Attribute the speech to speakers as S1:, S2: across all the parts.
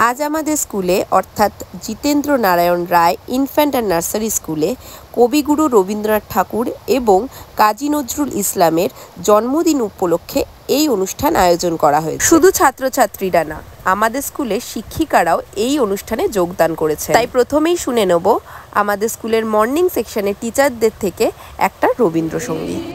S1: আজ আমাদের স্কুলে অর্থাৎ Jitendra Narayan Roy infant and nursery স্কুলে কবিগুরু রবীন্দ্রনাথ ঠাকুর এবং কাজী নজরুল ইসলামের জন্মদিন উপলক্ষে এই অনুষ্ঠান আয়োজন করা হয়েছে। শুধু ছাত্রছাত্রীরা না, আমাদের স্কুলের শিক্ষিকারাও এই অনুষ্ঠানে যোগদান করেছে। তাই প্রথমেই শুনে নেব আমাদের স্কুলের মর্নিং সেকশনের টিচারদের থেকে একটা রবীন্দ্রসঙ্গীত।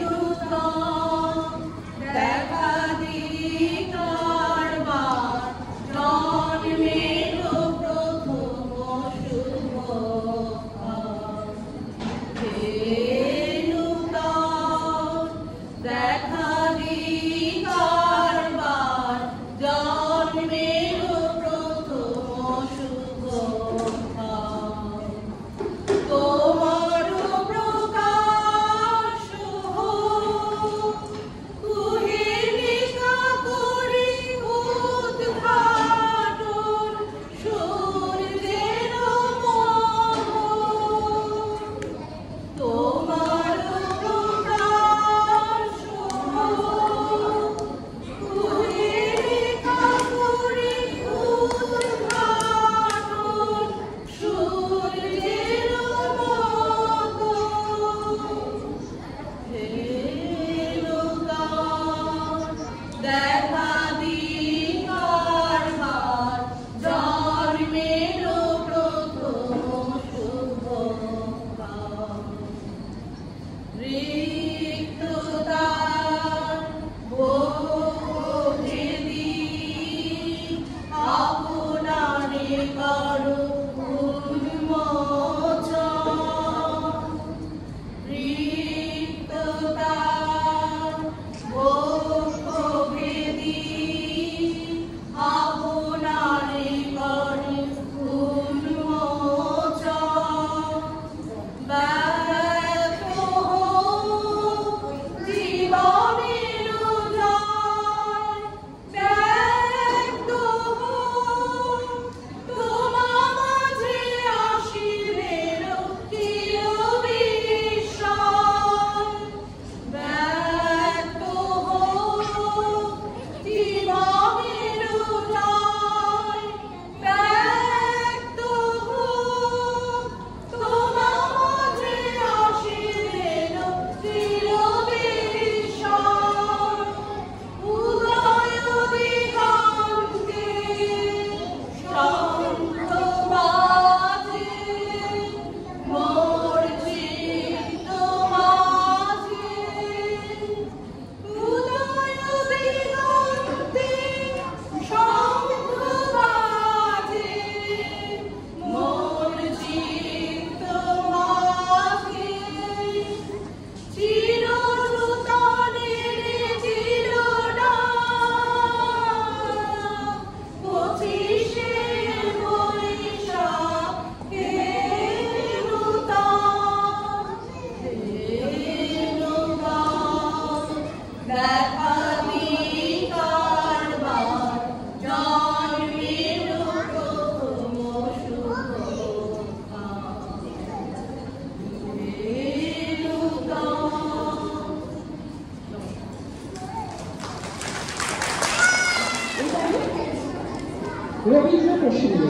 S2: রবীন্দ্র প্রসঙ্গে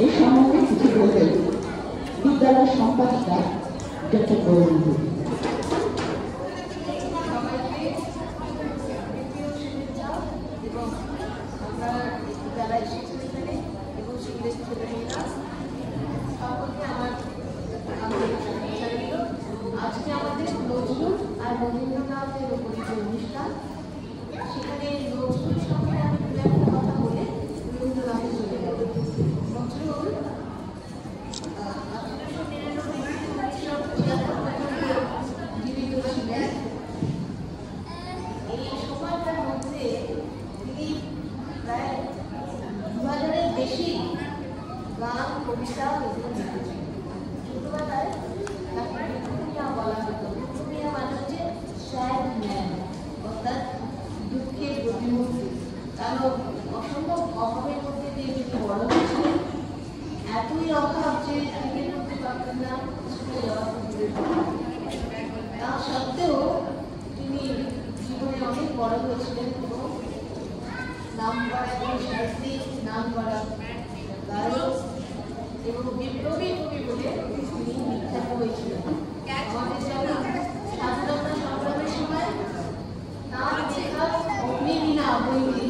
S2: এই সম্বন্ধে কিছু বলতেন বিদ্যালয়ের সম্পাদিকা ডক্টর গৌরী।
S3: আজকে আমাদের নজরুল আর রবীন্দ্রনাথের উপর যে অনুষ্ঠান, সেখানে নজরুল সম্পর্কে আমি দু একটা কথা বলে রবীন্দ্রনাথে চলে গেল। নজরুল 1899 জীবিত ছিলেন। এই সময়টার মধ্যে তিনি প্রায় 2000-এর বেশি গান, কবিতা এগুলো লিখেছেন। ছোটবেলায় তাকে দুঃখমিয়া বলা হতো। দুঃখমিয়া মানে হচ্ছে স্যাড ম্যান, অর্থাৎ দুঃখের প্রতিমূর্তি। কারণ অসম্ভব অভাবের মধ্যে দিয়ে তিনি বড় হয়েছিলেন। এতই অভাব যে তিনি করতে পারতেন না, স্কুলে যাওয়া দূরের কথা। তা সত্ত্বেও তিনি জীবনে অনেক বড় হয়েছিলেন এবং নামকরা সাহিত্যিক, নাম নামকরা গায়ক এবং বিপ্লবী কবি বলে তিনি বিখ্যাত হয়েছিলেন। আমাদের যেমন স্বাধীনতা সংগ্রামের সময় তার লেখা অগ্নিবীণা বইটি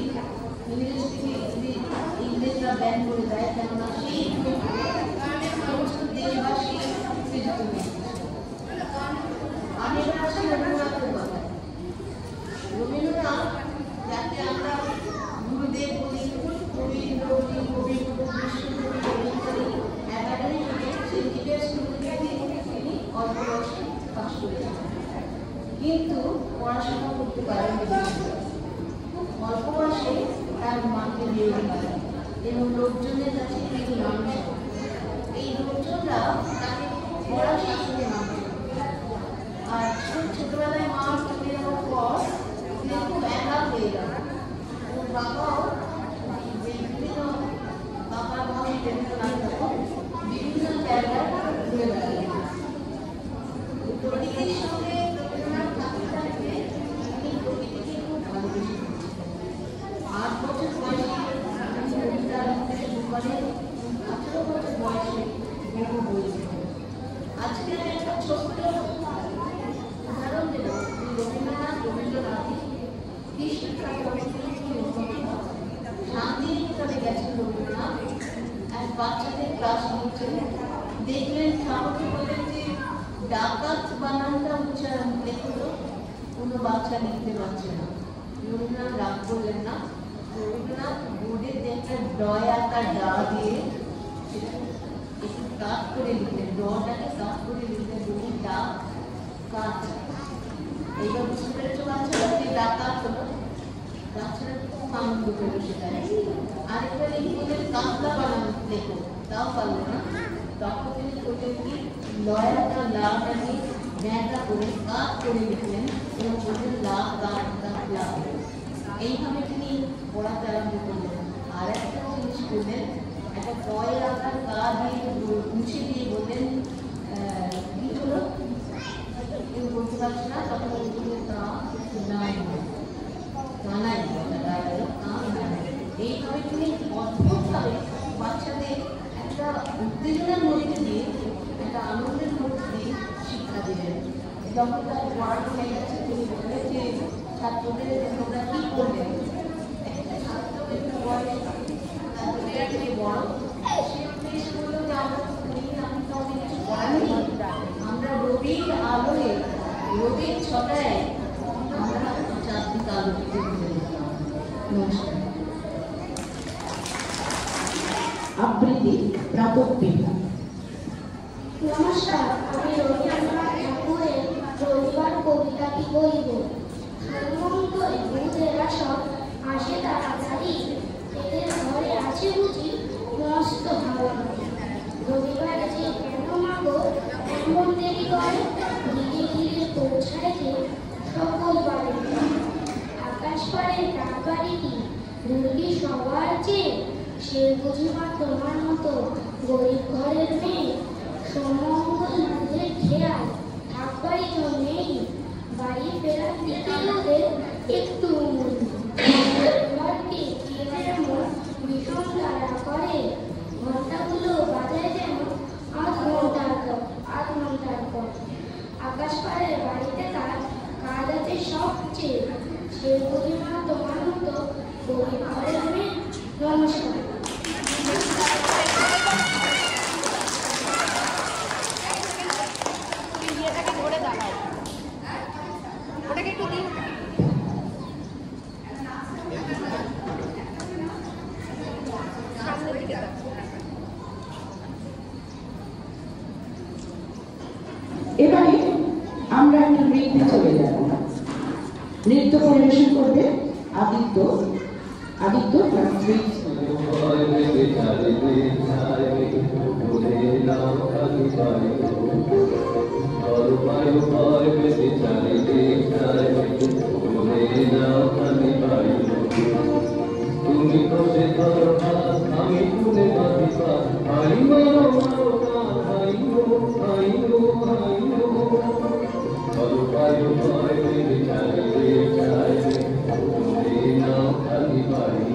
S3: ইংরেজরা ব্যান করে দেয়, কেননা সেই সমস্ত দেশবাসী উত্তেজিত হয়েছে। আমি এবার আসছি রবীন্দ্রনাথের কথায়। রবীন্দ্রনাথ যাকে আমরা গুরুদেব বলি, রবীন্দ্র বলি, কবিগুরু, বিশ্বকবি, একাডেমি থেকে সিন্ডিকেট স্কুল থেকে তিনি অল্প বয়সে পাশ করেছেন, কিন্তু পড়াশোনা করতে পারেননি। খুব অল্প বয়সে তার মাকে বিয়ে হয় এবং লোকজনের কাছে তিনি মানুষ। এই লোকজনরা তাকে পড়া শাসনে মানুষ। আর ছোটবেলায় মা চলে যাওয়ার পর তিনি খুব একা হয়ে যান। ওর বাবাও বিভিন্ন বাবার ভাবে বিভিন্ন জায়গায় ঘুরে বেড়ালেন। প্রকৃতির সঙ্গে রবীন্দ্রনাথ ঠাকুর থাকতে তিনি প্রকৃতিকে খুব ভালোবেসেছেন। 8 বছর বয়সে তিনি কবিতা লিখতে শুরু করেন, 18 বছর বয়সে বহু বই লেখেন। আজকে একটা ছোট্ট উদাহরণ দেব, রবীন্দ্রনাথই কি শিক্ষা শান্তিনিকেতনে গেছেন রবীন্দ্রনাথ। এক বাচ্চাদের ক্লাস নিচ্ছেন, দেখলেন ঠাকুরকে বললেন যে ডাকাত বানানটা উচ্চারণ লেখো, কোনো বাচ্চা লিখতে পারছে না। রবীন্দ্রনাথ রাগ করলেন না, রবীন্দ্রনাথ বোর্ডের দেখতে ডয় আকার ডা দিয়ে একটু কাট করে লিখলেন, ডটাকে কাট করে লিখলেন, বলি ডা কাট। এইবার বুঝতে পেরেছো বাচ্চারা যে ডাকাত হলো, বাচ্চারা খুব আনন্দ পেল সেখানে। আরেকবার লিখলেন কাঁচলা বানান লেখো, তাও পারল না। তখন তিনি করলেন কি লয়াটা লাটাকে ব্যাটা করে কাট করে লিখলেন এবং বললেন লা কাট কাটলা। এইভাবে তিনি পড়াতে আরম্ভ করলেন। আর একটা জিনিস করলেন, একটা কয় আকার কা দিয়ে মুছে দিয়ে বললেন কি হলো, কেউ বলতে পারছে না, তখন বললেন কা নাই কানাই, এইভাবে তিনি অদ্ভুতভাবে বাচ্চাদের একটা উত্তেজনার মধ্যে দিয়ে, একটা আনন্দের মধ্যে দিয়ে শিক্ষা দিলেন। যখন তার ওয়ার্ড হয়ে গেছে তিনি বললেন যে ছাত্রদের তোমরা কি করবেন। একটা ছাত্র একটু বয়স তাদের থেকে বড়, সে উদ্দেশ্য বলল যে আমরা আমি তো অনেক কিছু করানি, আমরা রবির আলোয় রবির ছটায় আমরা চারদিকে আলোকিত করে দিতাম। নমস্কার।
S2: আবৃত্তি প্রাপক বিভাগ।
S4: নমস্কার, আমি রবীন্দ্রনাথ ঠাকুরের রবিবার কবিতাটি বলব। হেমন্তই বুধেরা সব আসে তাড়াতাড়ি, এদের ঘরে আছে বুঝি মস্ত ভাবনা। রবিবার যে কেন মাগো এমন দেরি করে, ধীরে ধীরে পৌঁছায় যে সকল বাড়ি। আকাশ পাড়ে তার বাড়িটি দুর্গী সবার চেয়ে, সে বুঝিবা তোমার মতো গরিব ঘরের মেয়ে। সমঙ্গল দুধের খেয়াল থাকবারই তো নেই, বাড়ি ফেরার দিকে ওদের একটু ঘরকে যেমন ভীষণ তাড়া করে, ঘন্টাগুলো বাজায় যেন আধ ঘন্টার পর। আকাশ পাড়ের বাড়িতে তার কাজ আছে সবচেয়ে, সে বুঝিবা তোমার মতো গরিব ঘরের মেয়ে। নমস্কার।
S2: এবারে আমরা একটা নৃত্যে চলে যাব। নৃত্য পরিবেশন করবে আদিত্য
S5: তুমি তো সে আমি তুলে বাঁধিবা আই মারো মারো I go I go I go বলো পায়ো পায় মেরে চাই রে না খালি বাড়ি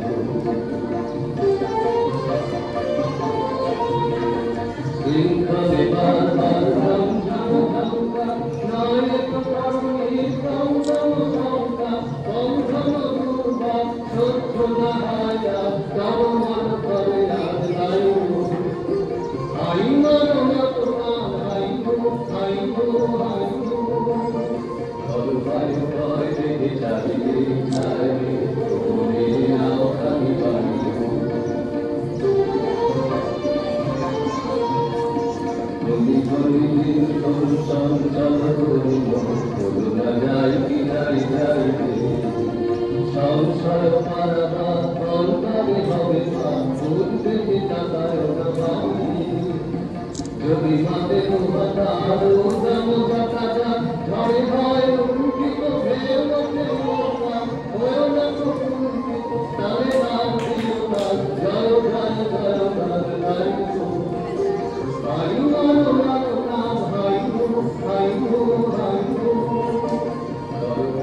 S5: যদি মাতে তোমাটা আরো জানো কাটা ঘরে হয় লুকিত ভেও ওঠে মোটা হয়েও না তো কুণ্ঠিত তালে নাম দিও তাল জয় জয় জয় জয় জয় হাই মানো মানো নাম হাই হো হাই হো হাই হো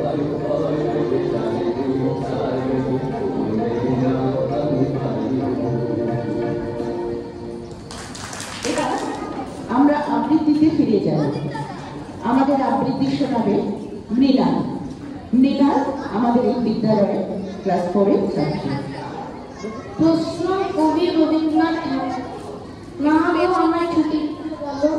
S5: হাই হাই রে জানে দিও চাই তুমি না আমি হাই হো।
S2: এবার আমরা আবৃত্তিতে ফিরে যাব। আমাদের আবৃত্তি শোনাবে মৃণাল। মৃণাল আমাদের এই বিদ্যালয়ে ক্লাস 4-এর ছাত্রী।
S4: প্রশ্ন কবি রবীন্দ্রনাথ ঠাকুর। না গো আমার ছুটি বলো,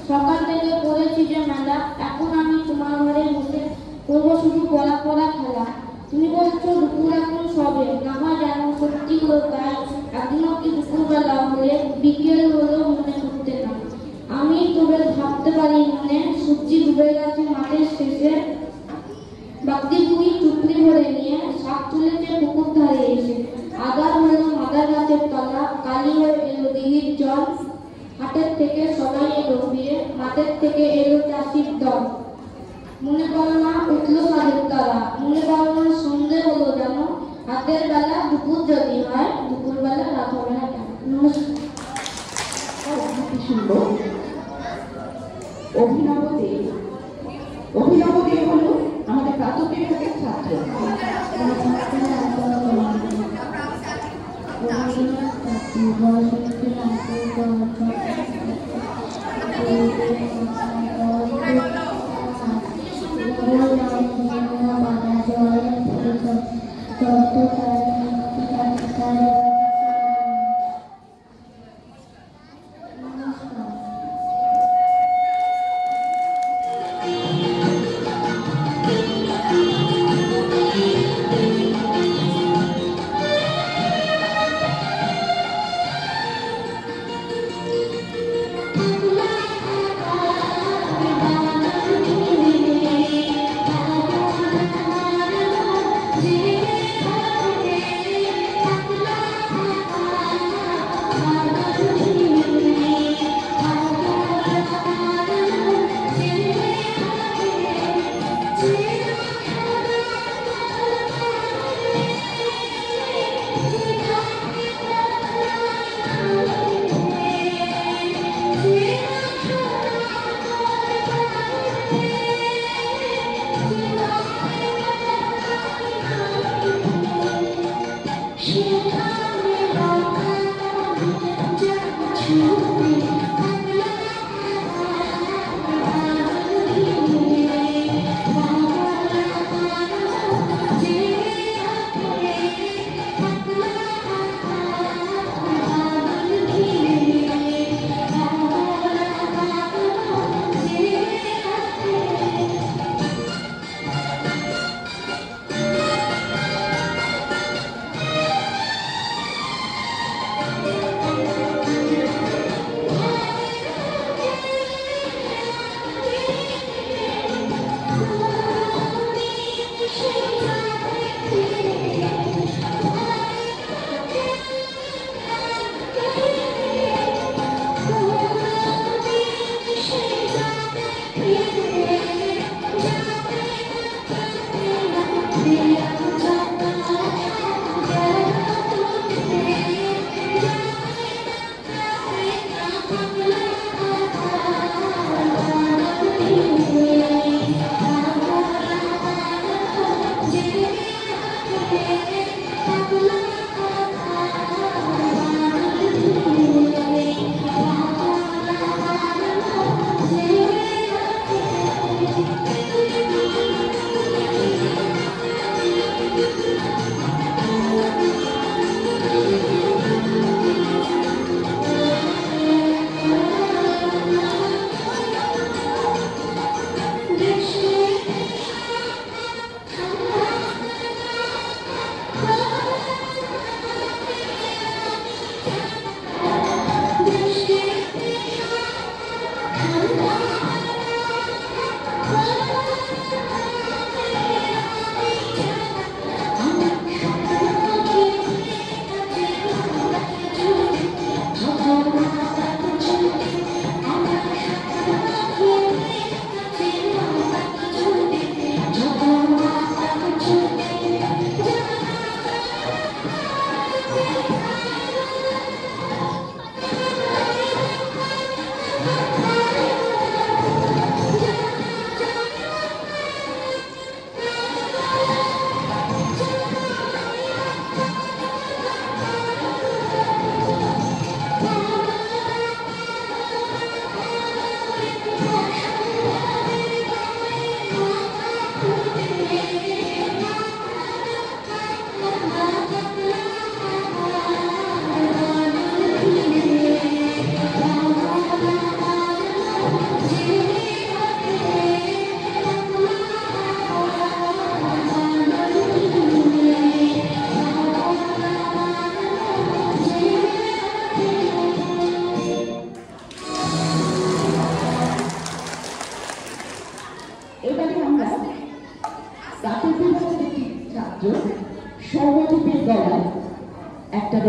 S4: সকাল থেকে পড়েছি যে মেলা, এখন আমি তোমার ঘরে বসে করবো শুধু পড়া পড়া খেলা। তুমি বলছো দুপুর এখন সবে, না হয় যেন সত্যি হলো তাই, এখনো কি দুপুরবেলা হলে বিকেল হলো মনে করতে না। আমি তবে ভাবতে পারি মনে, সূর্যি ডুবে গেছে মাঠের শেষে, বাগদি বুড়ি চুপড়ি ভরে নিয়ে শাক তুলেছে পুকুর ধারে এসে। আগার হলো মাদার গাছের তলা, কালি হয়ে এলো দিঘির জল, হাটের থেকে সবাই এলো ফিরে, মাঠের থেকে এলো চাষির দল। মনে করো না উঠলো সাধের তারা, মনে করো না সন্ধে হলো যেন, হাতের বেলা দুপুর যদি হয়, দুপুর বেলা রাত হবে না কেন। নমস্কার।
S2: শুনবো অভিনব দে। অভিনব দে হলো আমাদের প্রাতঃ বিভাগের ছাত্র।
S4: Thank you.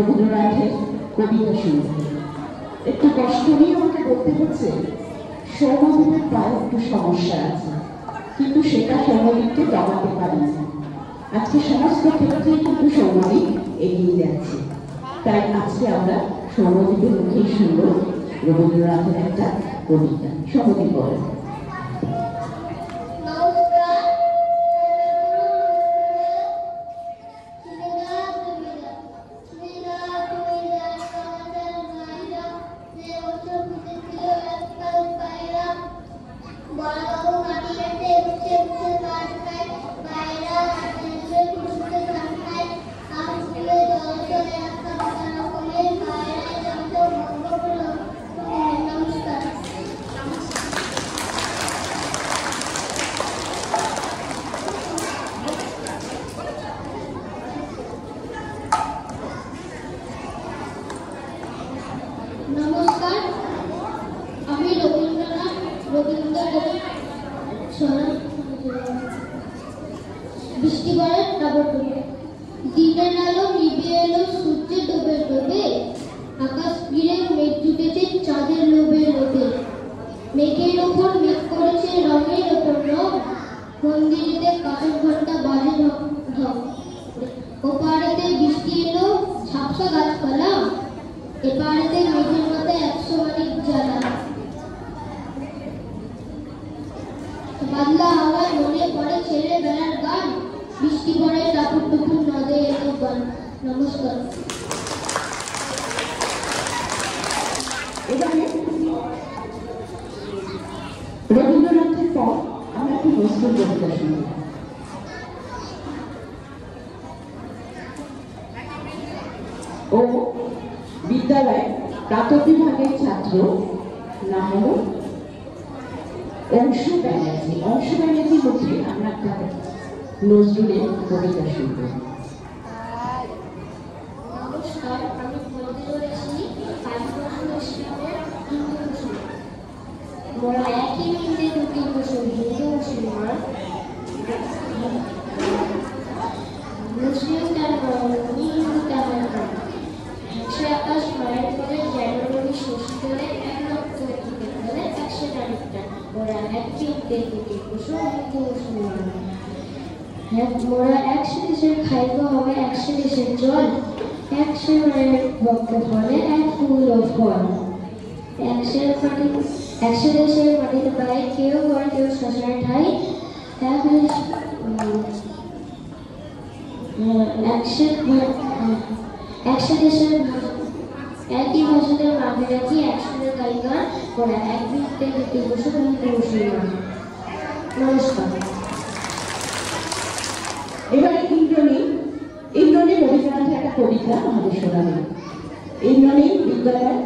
S2: রবীন্দ্রনাথের কবিতা শুনব। একটু কষ্ট নিয়ে আমাকে বলতে হচ্ছে, সৌম্যদীপের প্রায় একটু সমস্যা আছে, কিন্তু সেটা সৌম্যদীপকে দমাতে পারেনি। আজকে সমস্ত ক্ষেত্রেই কিন্তু সৌম্যদীপ এগিয়ে যাচ্ছে। তাই আজকে আমরা সৌম্যদীপের মুখেই শুনব রবীন্দ্রনাথের একটা কবিতা। সৌম্যদীপ বলেন।
S4: নমস্কার, আমি রবীন্দ্রনাথ বৃষ্টিবারের নবডুবে দিনের আলো নিভে এলো, সূর্যে ডোবে ডোবে, আকাশ ঘিরে মেঘ জুটেছে চাঁদের লোভে লোভে, মেঘের ওপর মেঘ করেছে রঙের ওপর রং, মন্দিরেতে কাঠের ঘন্টা বাজে ঢক ঢক, ওপারেতে বৃষ্টি এলো ঝাপসা গাছপালা, এপারেতে মেঘের মাথায় 100 মানিক জ্বালা, বাদলা হাওয়ায় মনে পড়ে ছেলে বেলার গান, বৃষ্টি পড়ে টাপুর টুপুর নদে এলো গান। নমস্কার।
S2: এবারে রবীন্দ্রনাথের পর আমরা একটু নজরুল কবিতা শুনব। ও বিদ্যালয় প্রাতঃ বিভাগের ছাত্র, নাম হলো অংশু ব্যানার্জি। অংশু ব্যানার্জির মুখে আমরা একটা নজরুলের কবিতা শুনব।
S4: নমস্কার, আমি বলতে চলেছি ইসলামের হিন্দু মুসলমান। মোরা একই মন্দিরে দুটি মুসলিম, হিন্দু মুসলমান। মুসলিম তার ধর্ম, হিন্দু তার ধর্ম। 121 মায়ের করে জানুয়ারি শশী ধরে 1 লক্ষ ধরে 100 তারিখটা মোরা এক বৃত্তে দুটি কুসুম, হিন্দু মুসলমান। মোরা 100 দেশের খাইব হবে 100 দেশের জল, 100 মায়ের ভক্ত ফলে 1 ফুল ও ফল। 100 দেশের মাটিতে পায় কেউ করে কেউ শ্মশানে ঠাই, 100 দেশের একই ভাষাতে মাঝে রাখি 100 কারিগর ওরা এক বৃত্তে দুটি কুসুম, হিন্দু মুসলমান। নমস্কার।
S2: এবারে ইন্দ্রনী রবীন্দ্রনাথের একটা কবিতা আমাদের শোনাবেন। ইন্দ্রনী বিদ্যালয়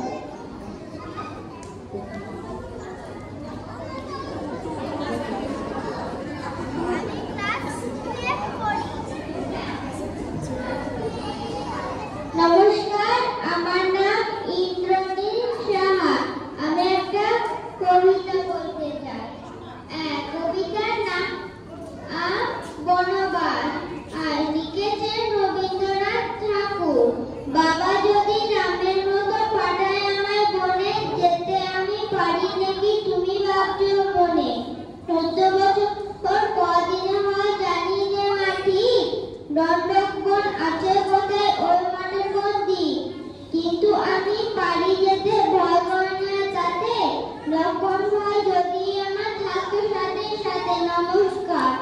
S4: নমস্কার, আমার নাম ইন্দ্রনী সাহা। আমি একটা কবিতা বলতে চাই। কবিতার নাম বনবাস, আর লিখেছেন রবীন্দ্রনাথ ঠাকুর। বাবা যদি রামের মতো পাঠায় আমায় বনে, যেতে আমি পারি নাকি তুমি ভাবছো মনে। 14 বছর কদিনে হয় জানি নে মাটি, দণ্ডকবন আছে কোথায় ওই মাঠের বন্দি, কিন্তু আমি পারি যেতে, ভয় করে না তাতে, লক্ষণ ভয় যদি আমার থাকতো সাথে সাথে। নমস্কার।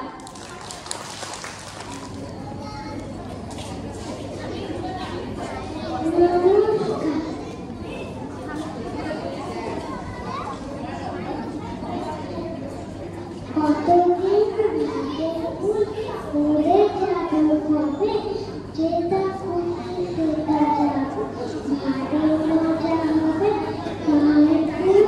S4: কতদিন উড়ে যাবো কবে, যেটা খুশি সেটা যাবো, ভারী মজা হবে মায়ের ফুল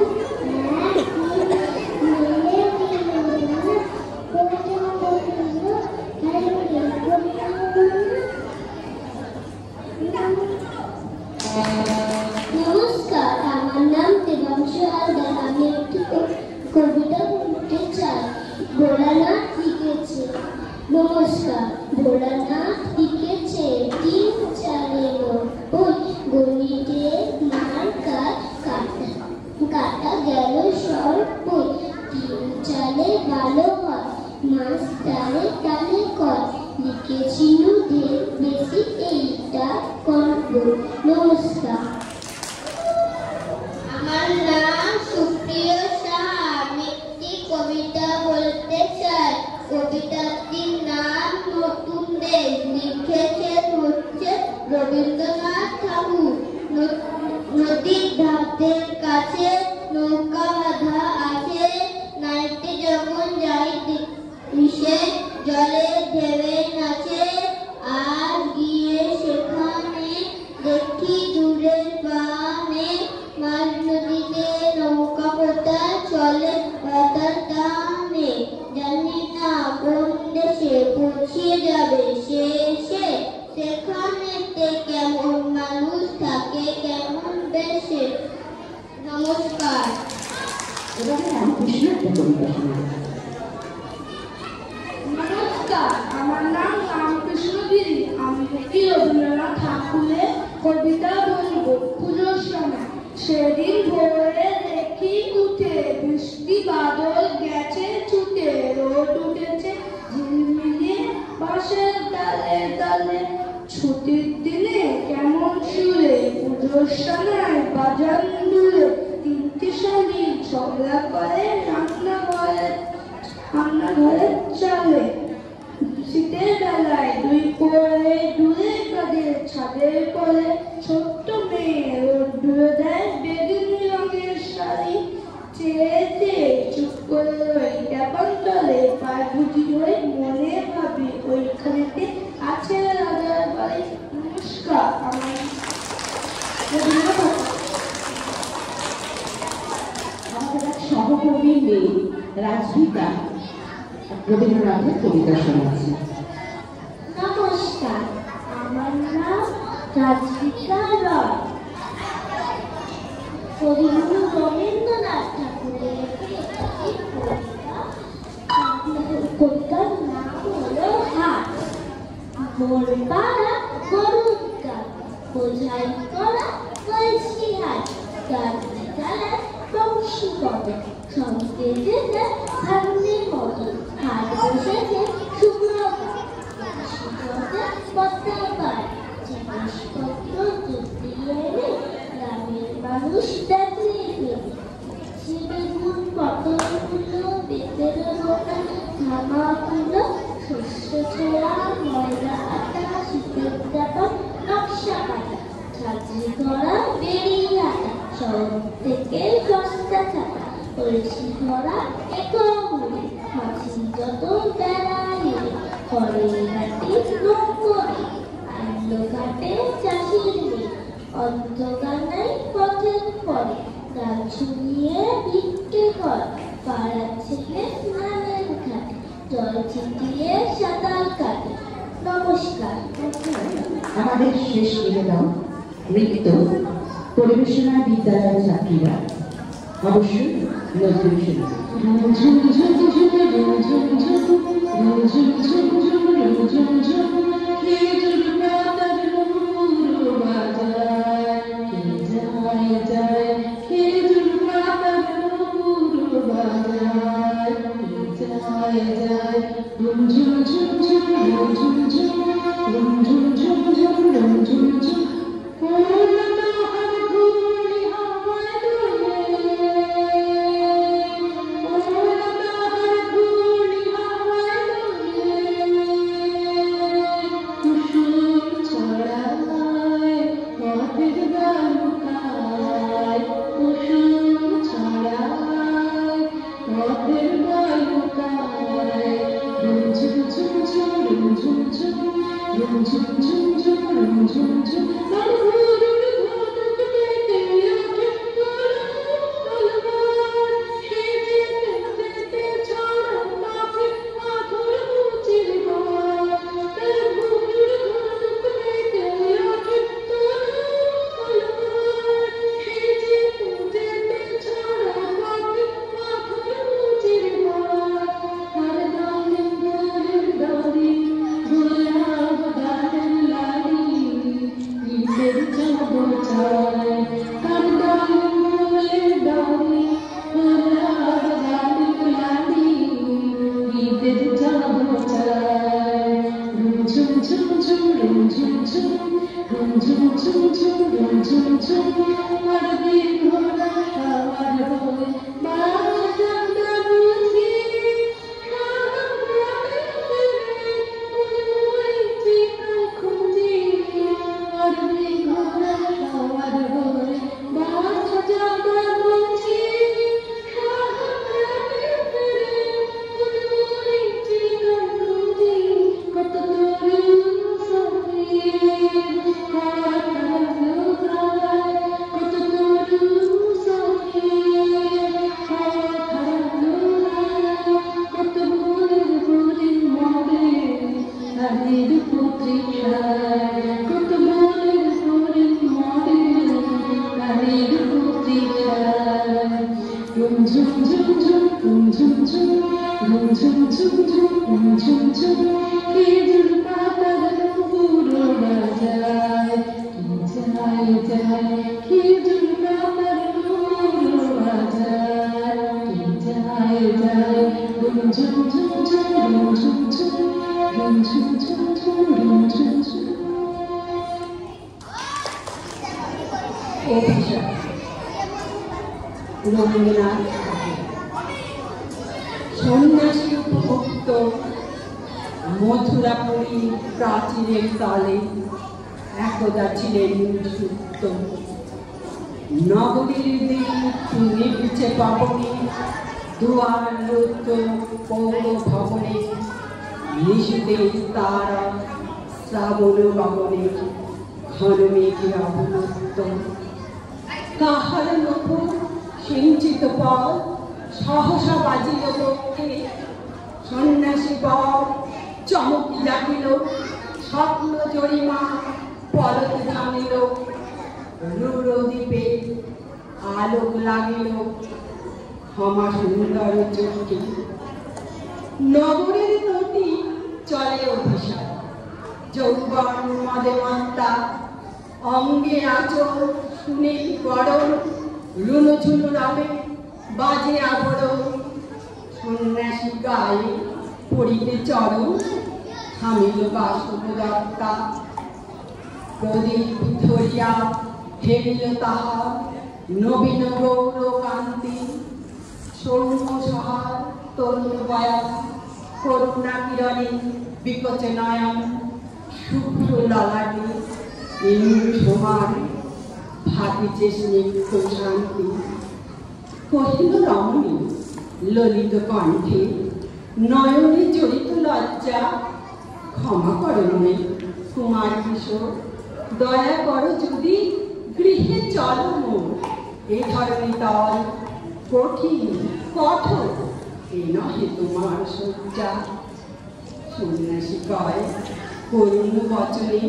S4: নমস্কার, আমার নাম দেবাংশু হালদার। আমি একটি কবিতা বলতে চাই। ভোলানাথ লিখেছে। নমস্কার। ভোলানাথ লিখেছে 3 4 এলো ভালো হয়, মাস্টারে তালে কর, লিখেছিল ঢের বেশি এইটা করব। নমস্কার। আমার নাম সুপ্রিয় সাহা, আমি একটি কবিতা বলতে চাই। কবিতাটির নাম নতুন দেশ, লিখেছেন হচ্ছে রবীন্দ্রনাথ ঠাকুর। নদীর ধাতের কাছে নৌকা বাঁধা আছে, নাইতে যখন যাই মিশে জলে ঢেউে নাচে। আর গিয়ে সেখানে দেখি দূরের বানে মাঝ নদীতে নৌকা পোতা চলে বাতার টানে। জানি না কোন দেশে পৌঁছিয়ে যাবে শেষে, সেখানেতে কেমন মানুষ থাকে কেমন দেশে। নমস্কার।
S2: এবারে রামকৃষ্ণ একটা কবিতা শোনাবে।
S6: নমস্কার, আমার নাম রামকৃষ্ণ গিরি। আমি একটি রবীন্দ্রনাথ ঠাকুরের কবিতা বলবো। পুজোর সময় সেদিন ভোরে দেখি উঠে, বৃষ্টি বাদল গেছে ছুটে, রোদ উঠেছে ঝিলমিলিয়ে বাঁশের ডালে ডালে। ছুটির দিনে কেমন সুরে পুজোর সময় বাজার দুলে, তিনটি শাড়ি ঝগড়া করে রান্নাঘরে চলে। শীতের বেলায় দুই পরে দূরে কাঁধে ছাদের পরে, ছোট্ট মেয়ে রোদ্দুরে দেয় বেগুনি রঙের শাড়ি। চেয়ে চেয়ে চুপ করে ওই ডাবান তলে পায়ে বুঝি হয়ে মনে ভাবি ওইখানেতে আছে রাজার বাড়ি। নমস্কার।
S2: আমাদের এক সহকর্মী মেয়ে রাজভিকা রবীন্দ্রনাথের কবিতা শোনাচ্ছে।
S4: নমস্কার, আমার নাম রাজভিকা রয়। কবিগুরু রবীন্দ্রনাথ ঠাকুরের কবিতার নাম হলো হাট। মোরপাড়া গরুর গান, বোঝাই করা কলসি হাট, গাড়ি চালায় বংশী কবে, সঙ্গে যেতে ভাগ্নের মতো। হাট বসেছে শুভ্র পদ্মাপাড়, জিনিসপত্র জুটিয়ে এনে গ্রামের মানুষ দেখে। বেগুন পটলগুলো বেতের গোটা ধামাগুলো, শস্য ছোড়া ময়দা আটা, শীতের চাপা নকশা কাটা, ছাঁচি ধরা বেরিয়ে আটা, সব থেকে সস্তা ছাতা, কলসি ধরা একমুড়ি, মাছি যত বেড়াই করে ঘাটি নৌকরি, আলো ঘাটে চাষির মেয়ে, অন্ধকার পথের পরে, গান শুনিয়ে ভিক্ষে ঘর, পাড়ার ছেলে স্নানের ঘাটে, জল ছিটিয়ে সাঁতার কাটে। নমস্কার।
S2: আমাদের শেষ নিবেদন নৃত্য পরিবেশনায় বিদ্যালয়ের ছাত্রীরা, অবশ্যই নজরুল রবীন্দ্রনাথ সন্ন্যাসী উপভুক্ত মথুরাপুরী প্রাচীরের তলে একদা ছিলেন সুপ্ত। নগরীর দিন নিভছে পাবনে, দুয়ার রুদ্ধ পৌর ভবনে, নিশীতে তারা শ্রাবণ গগনে, ঘন মেঘে অবলুপ্ত। কাহার নপুর সিঞ্চিত পর সহসা বাজিল পক্ষে, সন্ন্যাসী বর চমকি ডাকিল, স্বপ্ন জরিমা পলকে থামিল। রুরদ্বীপে আলোক লাগিল ক্ষমা সুন্দর চোখে। নগরের নদী চলে অভিশাপ, যৌবন মদেমত্তা অঙ্গে আচর শুনে গরম, রুনুঝুনু রবে বাজে আবরণ। সন্ন্যাসী গায়ে পড়িতে চরণ, থামিল বাসুদত্তা। প্রদীপ ধরিয়া হেরিল তাহার নবীন গৌর কান্তি। সৌম্য সহার তরুণ বয়স, করুণা কিরণে বিকচ নয়ন। শুভ্র ললাটে ইন্দ্র সমান ভাবিছে স্নিগ্ধ শান্তি। কহিল রমণী ললিত কণ্ঠে, নয়নে জড়িত লজ্জা। ক্ষমা করো মনে কুমার কিশোর, দয়া করো যদি গৃহে চলো মোর। এ ধরনী তল কঠিন কঠোর, এ নহে তোমার শয্যা। সন্ন্যাসী কয় করুণ বচনে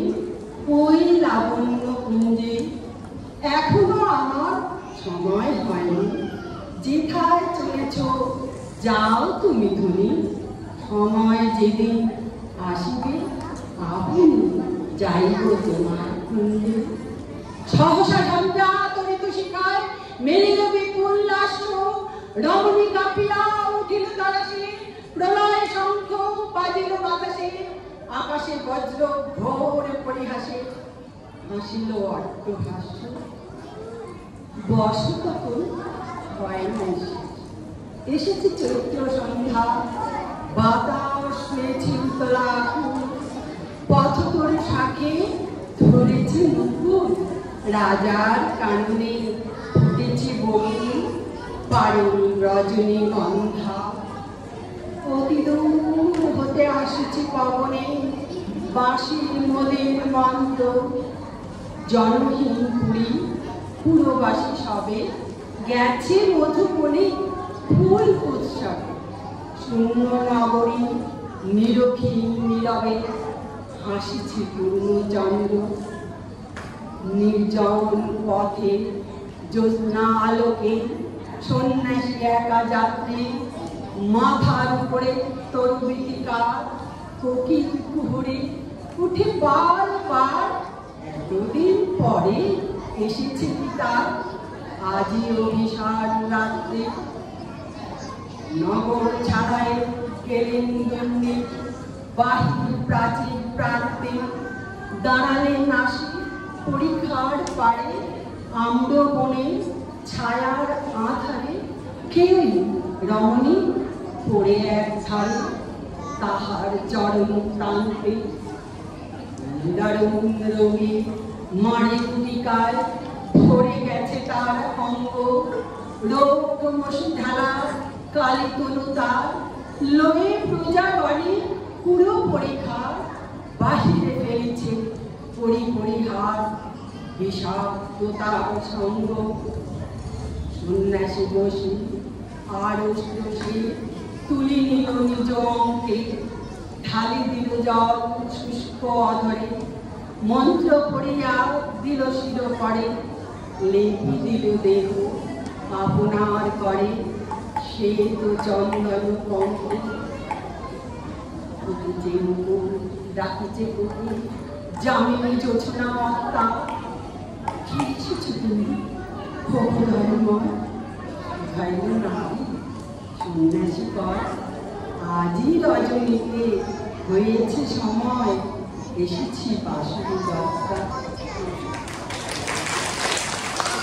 S2: ওই লাবণ্য কুঞ্জে, এখনো আমার সময় হয়নি। যেথায় চলেছ যাও তুমি ধনী, সময় যেদিন আসিবে আপনি যাইব তোমার কুঞ্জে। সহসা ঝঞ্ঝা তরিত শিখায় মেলিল বিপুল রাষ্ট্র। রমণী কাঁপিয়া উঠিল তারাসে, প্রলয় শঙ্খ বাজিল বাতাসে। আকাশে বজ্র ঘোর পরিহাসে, হাসিল অট্টহাস্য। বর্ষ তখন হয় না, এসেছে চৈত্র সন্ধ্যা। বাতাস ছুঁয়েছে উতলা আকুল, পথ তোর শাখে ধরেছে মুকুল। রাজার কাননে ফুটেছে বকুল, পারুল রজনী গন্ধা। অতি দূর হতে আসছে পবনে বাঁশির মোদের মন্ত্র। জনহীন পুরী পুরবাসী সবে গেছে মধুবনে ফুল উৎসবে। শূন্য নগরী নিরখীন নীরবে হাসিছে পূর্ণচন্দ্র। নির্জন পথে জ্যোৎস্না আলোকে সন্ন্যাসী একা যাত্রী। মাথার উপরে তরুবীতিকা কোকিল কুহুরে উঠে বার বার। দুদিন পরে এসেছে তার আজই অভিসার রাত্রে। নগর ছাড়াই গেলেন দণ্ডে বাহির প্রাচীর প্রান্তে। দাঁড়ালেন নাসি পরীক্ষার পারে
S7: আম্র বনে ছায়ার আধারে কেউই রমণী পড়ে এক ধারে তাহার চরম প্রান্তে দারুণ রঙে মারে কুটিকায় ভরে গেছে তার অঙ্গ রোগ ঢালা কালী তনু তার লয়ে প্রজাগণে পুরো পরীক্ষা বাহিরে ফেলেছে পরিহার বিষাক্ততার সঙ্গ সন্ন্যাসী বসে আর রসে তুলে নিল নিজ অঙ্কে ঢালি দিল জল শুষ্ক অধরে মন্ত্র পড়িয়া দিল শির করে লেপি দিল দেহ আপনার করে সে তো চন্দন কঙ্কে যে মুকুল ডাকিছে কুকুর জামিনী জোছনা মত্তা কি এসেছো তুমি খবরময় ভাইব না সন্ন্যাসী কর আজই রজনীতে হয়েছে সময় এসেছি বাসুরি দরকার।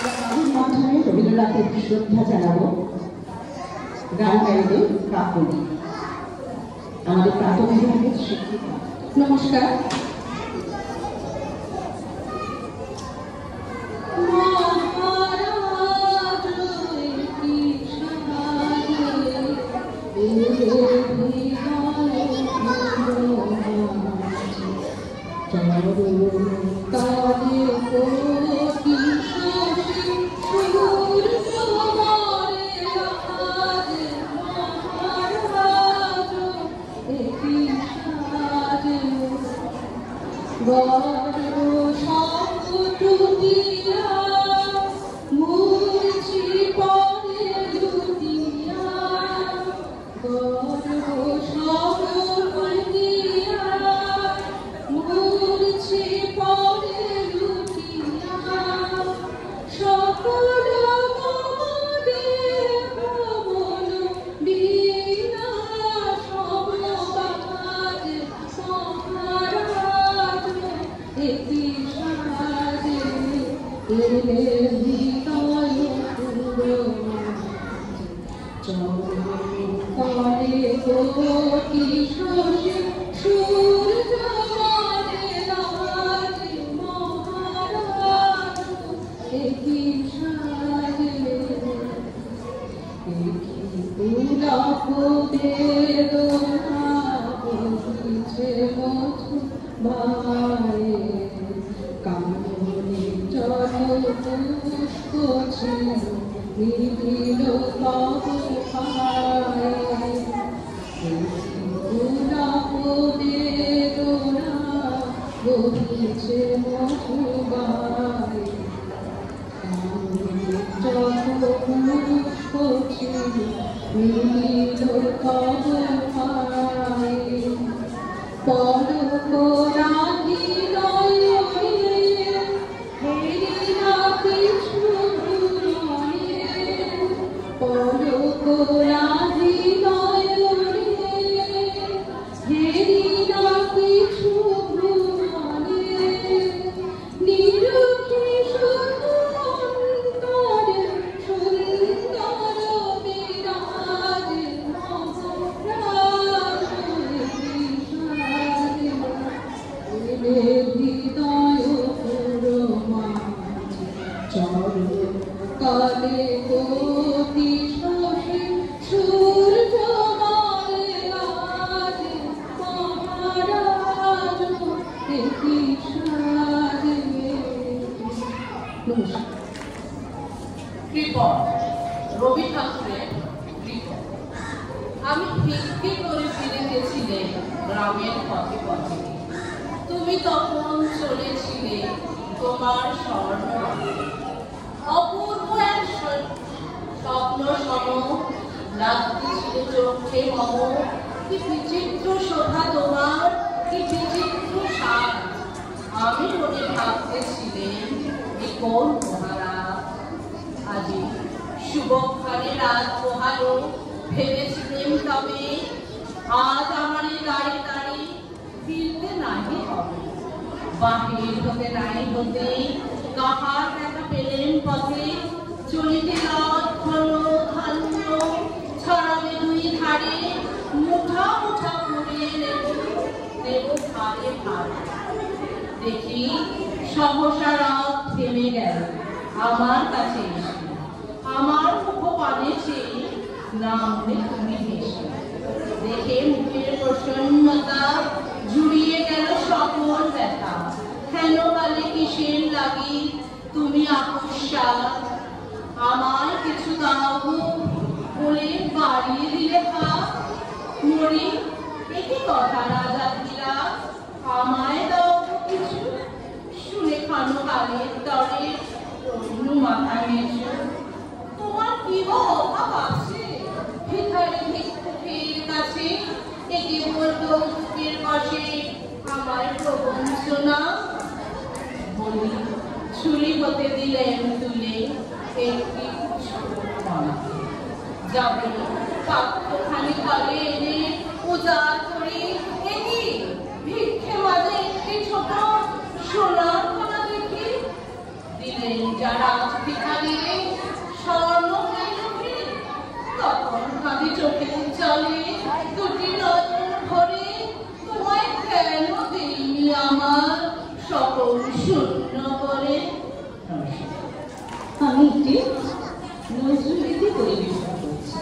S2: তার মাধ্যমে রবীন্দ্রনাথের শ্রদ্ধা জানাবো গান গাইবে কাকুলি আমাদের প্রাথমিক বিভাগের শিক্ষিকা। নমস্কার।
S8: রবি ঠাকুরের আমি ভিক্ষে করে ফিরে গেছিলে গ্রামের পথে পথে তুমি তখন চলেছিলে তোমার স্বর্ণ অপূর্ব এক স্বপ্ন সম লাগতেছিল চোখে মম কি বিচিত্র শোভা তোমার কি বিচিত্র সাজ আমি মনে ভাবতেছিলেন এ কোন মহারা আজি শুভক্ষণে রাত পোহালো ভেবেছিলেন তবে আজ আমার দাঁড়িয়ে দাঁড়িয়ে ফিরতে নাহি হবে বাহির হতে নাই হতে কাহার দেখা পেলেন পথে, চলিতে ঘন ধান্য ছড়াবে দুই ধারে, মুঠা মুঠা করে দেব ভারে ভারে। দেখি সহসা রথ থেমে গেল আমার কাছে এসে, আমার মুখ পানে চেয়ে নামলে তুমি হেসে। দেখে মুখের প্রসন্নতা জুড়িয়ে গেল সকল ব্যথা, হেন কালে কিসের লাগি তুমি আকস্মা, আমায় কিছু দাও বলে বাড়িয়ে দিলে হাত। মরি একই কথা রাজা দিলা, আমায় দাও কিছু, শুনে খানো কালের তরে রইনু মাথা নেছো। তোমার কি অভাব আছে ভিখারি ভিক্ষুকের কাছে, একে বলতো বুকের পাশে আমায় প্রবঞ্চনা। বলি ছুরি হতে দিলেন তুলে একটি যাবে পাত্রখানি ঘরে এনে উজাড় করি, একই ভিক্ষে মাঝে একটি ছোট সোনার কণা দেখি। দিলেন যারা ভিখারি স্বর্ণ মুখে, তখন ভাবি চোখে চলে দুটি নজর ভরে, তোমায় কেন দিইনি আমার সকল শূন্য করে।
S3: আমি একটি নজরুলগীতি পরিবেশন করছি।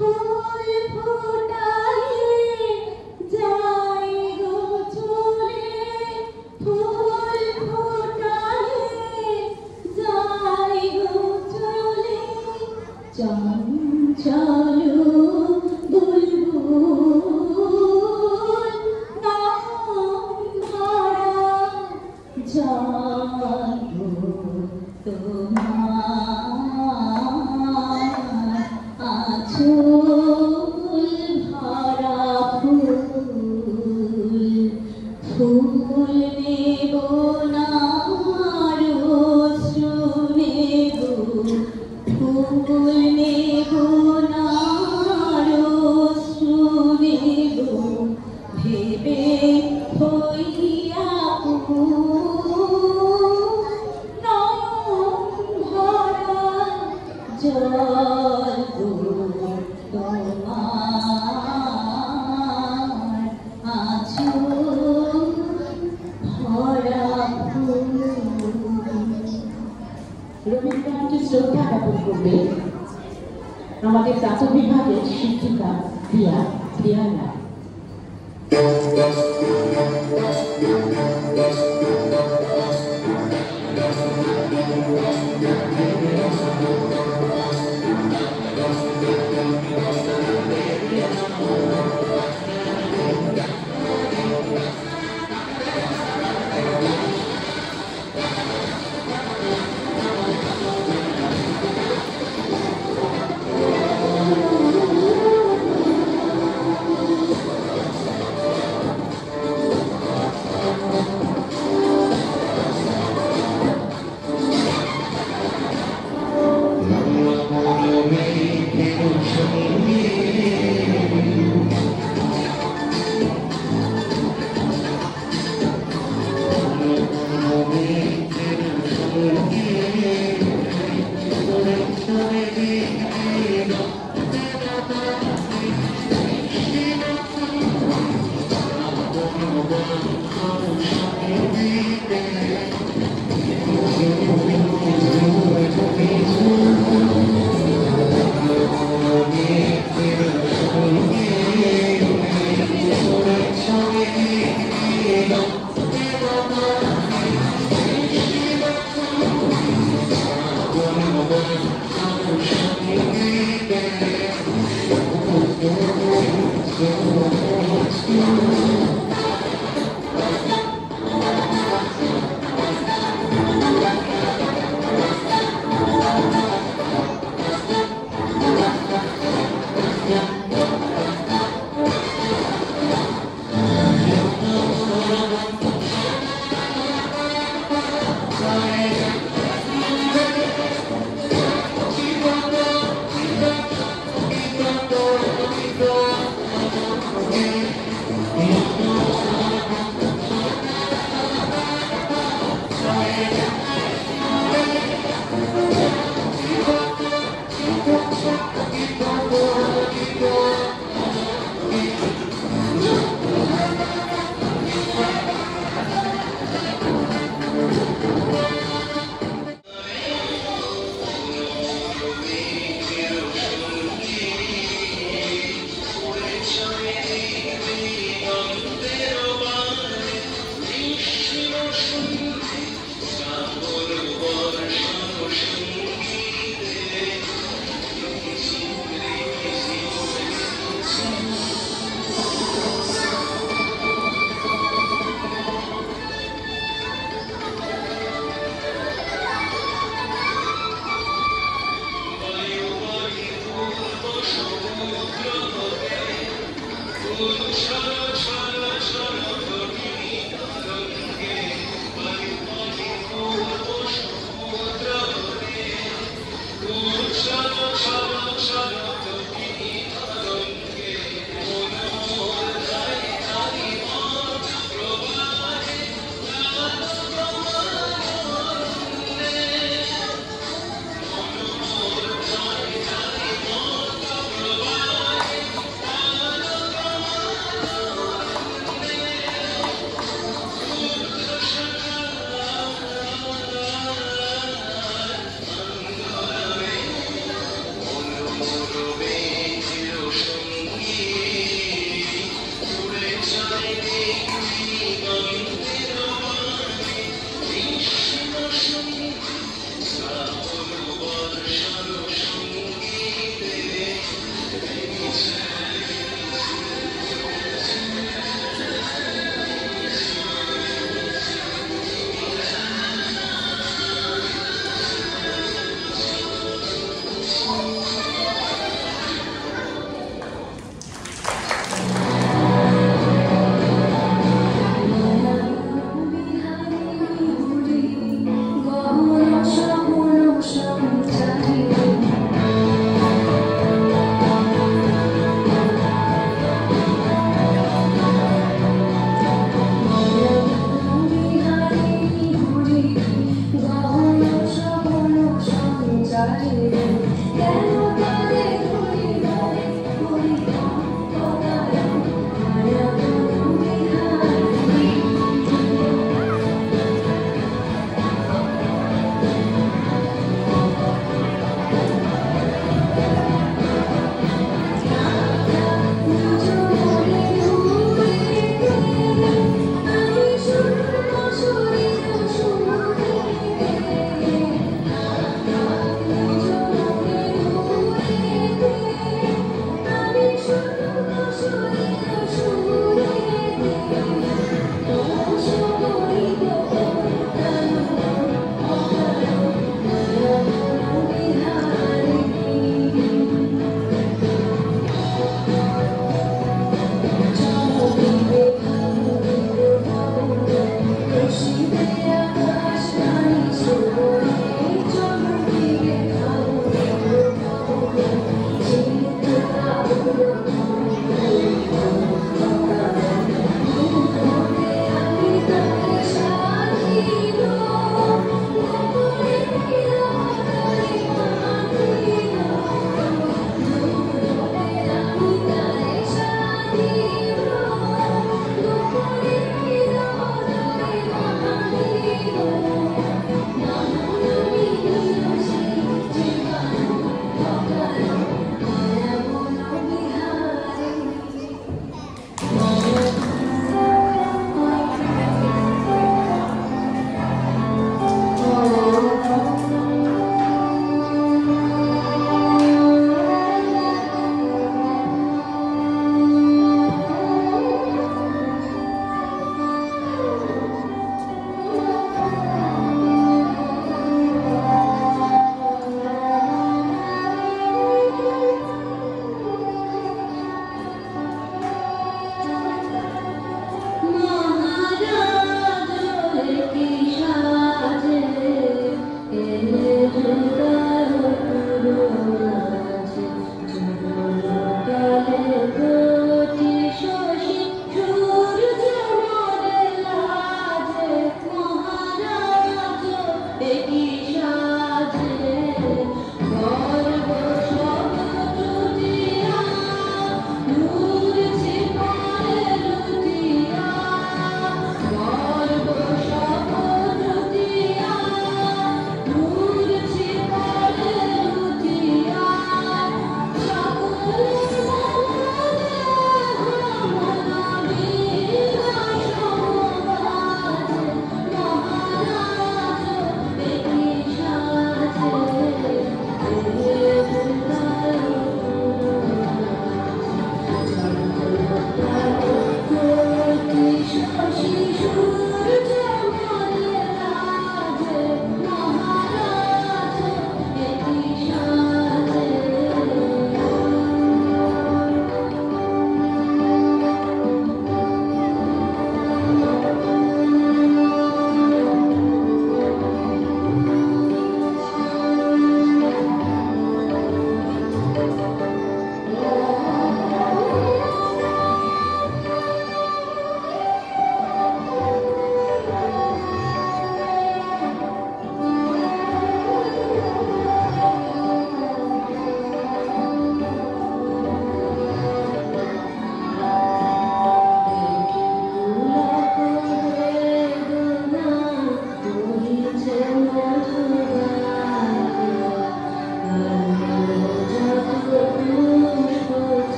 S4: ফুল ফোটালে যাই গো চলে, ফুল ফোটালে যাই গো চলে, চঞ্চল বুলবুল নাম ধরা যায় গো তোমার আঁচল ভরা ফুল, ফুল নেব না রোদ্রু নেব, ফুল নেব না রোদ্রু নেব, ভেবে হইয়া জল তোমার আঁচল ভরা ফুল।
S2: রবীন্দ্রনাথকে শ্রদ্ধা জ্ঞাপন করবে আমাদের দাতব্য বিভাগের শিক্ষিকা প্রিয়া রায়।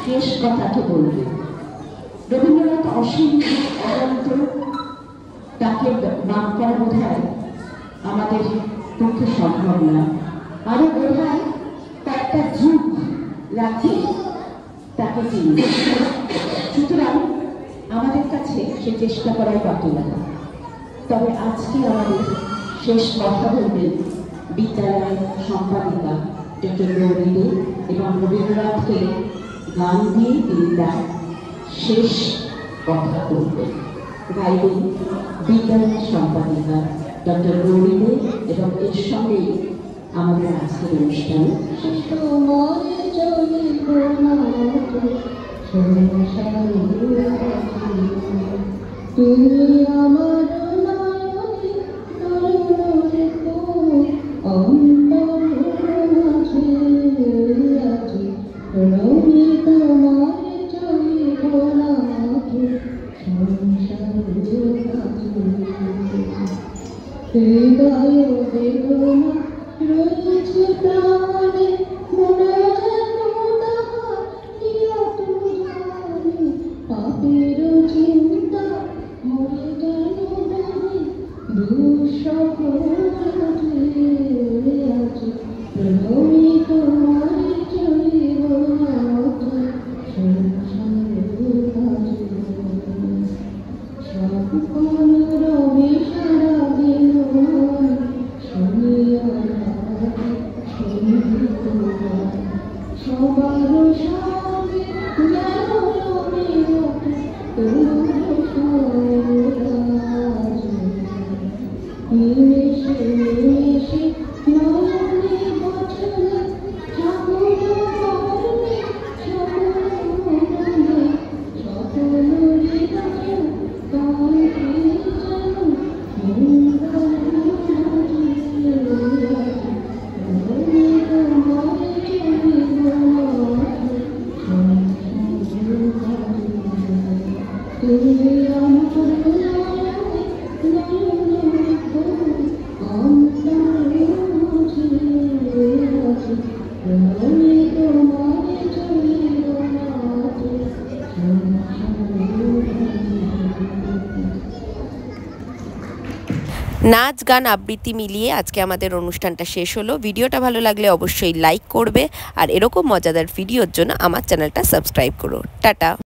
S2: শেষ কথাটি বলবে। রবীন্দ্রনাথ অসীম অনন্ত, তাকে নাম করা বোধ হয় আমাদের পক্ষে সম্ভব না। আরো বোধ হয় কয়েকটা যুগ লাগবে তাকে চিনতে। সুতরাং আমাদের কাছে সে চেষ্টা করাই বাকি না। তবে আজকে আমাদের শেষ কথা বলবেন বিদ্যালয়ের সম্পাদিকা ডক্টর গৌরী দে, এবং রবীন্দ্রনাথকে গান দিয়ে তিনি তার শেষ কথা বলবেন। গাইবেন বিদ্যালয়ের সম্পাদিকা ডক্টর গৌরী দে, এবং এর সঙ্গেই আমাদের আজকের অনুষ্ঠান
S6: তুমি আমার হৃদয় বেদনা রয়েছে প্রাণে, মনে যেন তাহার নিয়ত জানে। পাপের চিন্তা মরে গেল প্রাণে, দুঃসফল আছে প্রণমিত মারি চলিব নাথে সংসারের কাজে। সব রবি সারা দিন সবার সঙ্গে যেন মিশে মিশে নয়নে বছরে ঠাকুর মরণে সকল হৃদয় কাঁদে
S1: নাচ গান আবৃত্তি মিলিয়ে আজকে আমাদের অনুষ্ঠানটা শেষ হলো। ভিডিওটা ভালো লাগলে অবশ্যই লাইক করবে, আর এরকম মজাদার ভিডিওর জন্য আমার চ্যানেলটা সাবস্ক্রাইব করো। টাটা।